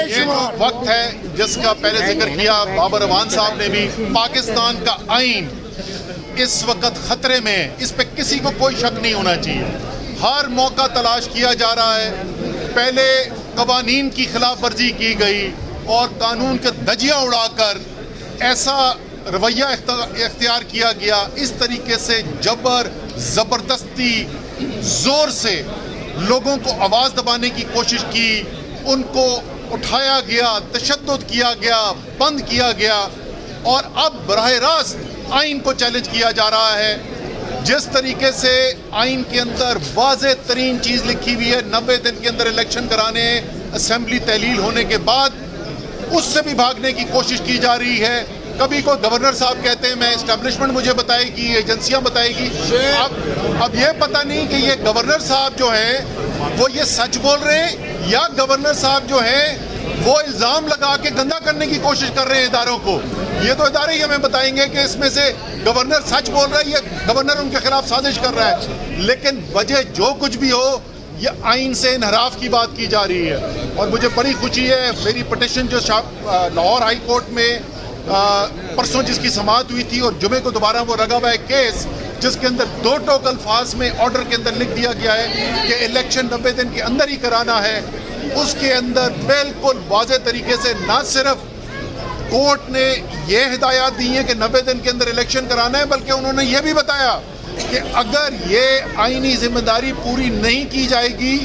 یہ وقت ہے جس کا پہلے ذکر کیا بابر اعوان صاحب نے بھی. پاکستان کا آئین اس وقت خطرے میں ہے, اس پہ کسی کو کوئی شک نہیں ہونا چاہیے. ہر موقع تلاش کیا جا رہا ہے. پہلے قوانین کی خلاف ورزی کی گئی اور قانون کے دھجیاں اڑا کر ایسا رویہ اختیار کیا گیا. اس طریقے سے جبر زبردستی زور سے لوگوں کو آواز دبانے کی کوشش کی, ان کو اٹھایا گیا, تشدد کیا گیا, بند کیا گیا, اور اب براہ راست آئین کو چیلنج کیا جا رہا ہے. جس طریقے سے آئین کے اندر واضح ترین چیز لکھی ہوئی ہے 90 دن کے اندر الیکشن کرانے, اسمبلی تحلیل ہونے کے بعد, اس سے بھی بھاگنے کی کوشش کی جا رہی ہے. کبھی کوئی گورنر صاحب کہتے ہیں میں اسٹیبلشمنٹ مجھے بتائے گی, ایجنسیاں بتائے گی. اب یہ پتہ نہیں کہ یہ گورنر صاحب جو ہیں وہ یہ سچ بول رہے ہیں یا گورنر صاحب جو ہیں وہ الزام لگا کے گندا کرنے کی کوشش کر رہے ہیں اداروں کو. یہ تو ادارے ہی ہمیں بتائیں گے کہ اس میں سے گورنر سچ بول رہا ہے یا گورنر ان کے خلاف سازش کر رہا ہے. لیکن وجہ جو کچھ بھی ہو, یہ آئین سے انحراف کی بات کی جا رہی ہے. اور مجھے بڑی خوشی ہے, میری پٹیشن جو لاہور ہائی کورٹ میں پرسوں جس کی سماعت ہوئی تھی اور جمعے کو دوبارہ وہ لگا ہوا ہے کیس, جس کے اندر 2 ٹوک الفاظ میں آرڈر کے اندر لکھ دیا گیا ہے کہ الیکشن 90 دن کے اندر ہی کرانا ہے. اس کے اندر بالکل واضح طریقے سے نہ صرف کورٹ نے یہ ہدایات دی ہیں کہ 90 دن کے اندر الیکشن کرانا ہے, بلکہ انہوں نے یہ بھی بتایا کہ اگر یہ آئینی ذمہ داری پوری نہیں کی جائے گی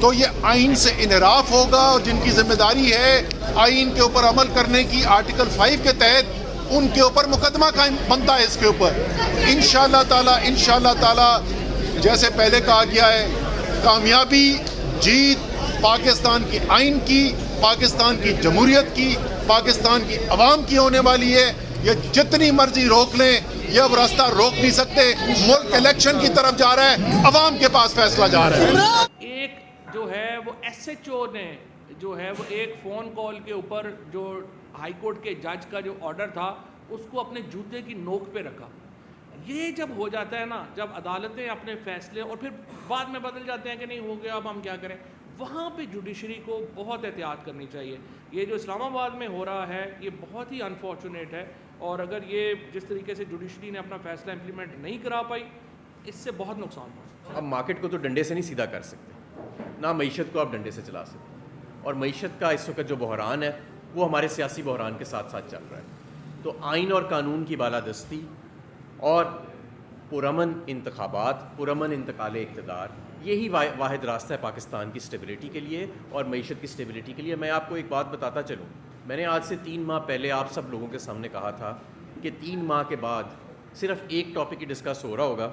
تو یہ آئین سے انحراف ہوگا, اور جن کی ذمہ داری ہے آئین کے اوپر عمل کرنے کی آرٹیکل 5 کے تحت, ان کے اوپر مقدمہ قائم بنتا ہے اس کے اوپر. انشاءاللہ تعالی جیسے پہلے کہا گیا ہے, کامیابی جیت پاکستان کی آئین کی, پاکستان کی جمہوریت کی, پاکستان کی عوام کی ہونے والی ہے. یہ جتنی مرضی روک لیں یہ اب راستہ روک نہیں سکتے. ملک الیکشن کی طرف جا رہا ہے, عوام کے پاس فیصلہ جا رہا ہے. ایک جو ہے وہ ایس ایچ او نے جو ہے وہ ایک فون کال کے اوپر جو ہائی کورٹ کے جج کا جو آرڈر تھا اس کو اپنے جوتے کی نوک پہ رکھا. یہ جب ہو جاتا ہے نا, جب عدالتیں اپنے فیصلے اور پھر بعد میں بدل جاتے ہیں کہ نہیں ہو گیا اب ہم کیا کریں, وہاں پہ جوڈیشری کو بہت احتیاط کرنی چاہیے. یہ جو اسلام آباد میں ہو رہا ہے یہ بہت ہی انفارچونیٹ ہے, اور اگر یہ جس طریقے سے جوڈیشری نے اپنا فیصلہ امپلیمنٹ نہیں کرا پائی اس سے بہت نقصان ہوا. اب مارکیٹ کو تو ڈنڈے سے نہیں سیدھا کر سکتے, نہ معیشت کو آپ ڈنڈے سے چلا سکتے, اور معیشت کا اس وقت جو بحران ہے وہ ہمارے سیاسی بحران کے ساتھ ساتھ چل رہا ہے. تو آئین اور قانون کی بالادستی اور پرامن انتخابات, پرامن انتقال اقتدار, یہی واحد راستہ ہے پاکستان کی اسٹیبلٹی کے لیے اور معیشت کی اسٹیبلٹی کے لیے. میں آپ کو ایک بات بتاتا چلوں, میں نے آج سے 3 ماہ پہلے آپ سب لوگوں کے سامنے کہا تھا کہ 3 ماہ کے بعد صرف ایک ٹاپک ہی ڈسکس ہو رہا ہوگا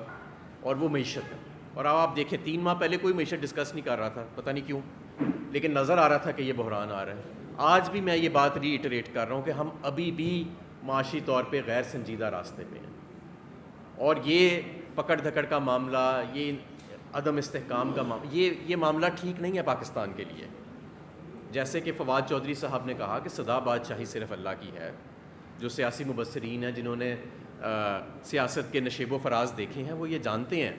اور وہ معیشت ہے. اور اب آپ دیکھیں 3 ماہ پہلے کوئی معیشت ڈسکس نہیں کر رہا تھا, پتہ نہیں کیوں, لیکن نظر آ رہا تھا کہ یہ بحران آ رہا ہے. آج بھی میں یہ بات ری ایٹریٹ کر رہا ہوں کہ ہم ابھی بھی معاشی طور پہ غیر سنجیدہ راستے پہ ہیں, اور یہ پکڑ دھکڑ کا معاملہ, یہ عدم استحکام کا معاملہ, یہ معاملہ ٹھیک نہیں ہے پاکستان کے لیے. جیسے کہ فواد چودھری صاحب نے کہا کہ سدا بادشاہی صرف اللہ کی ہے. جو سیاسی مبصرین ہیں جنہوں نے سیاست کے نشیب و فراز دیکھے ہیں وہ یہ جانتے ہیں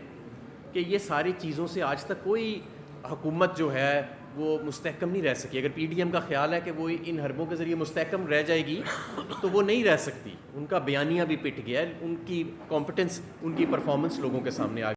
کہ یہ ساری چیزوں سے آج تک کوئی حکومت جو ہے وہ مستحکم نہیں رہ سکی. اگر پی ڈی ایم کا خیال ہے کہ وہ ان حربوں کے ذریعے مستحکم رہ جائے گی تو وہ نہیں رہ سکتی. ان کا بیانیہ بھی پٹ گیا ہے, ان کی کمپٹنس, ان کی پرفارمنس لوگوں کے سامنے آ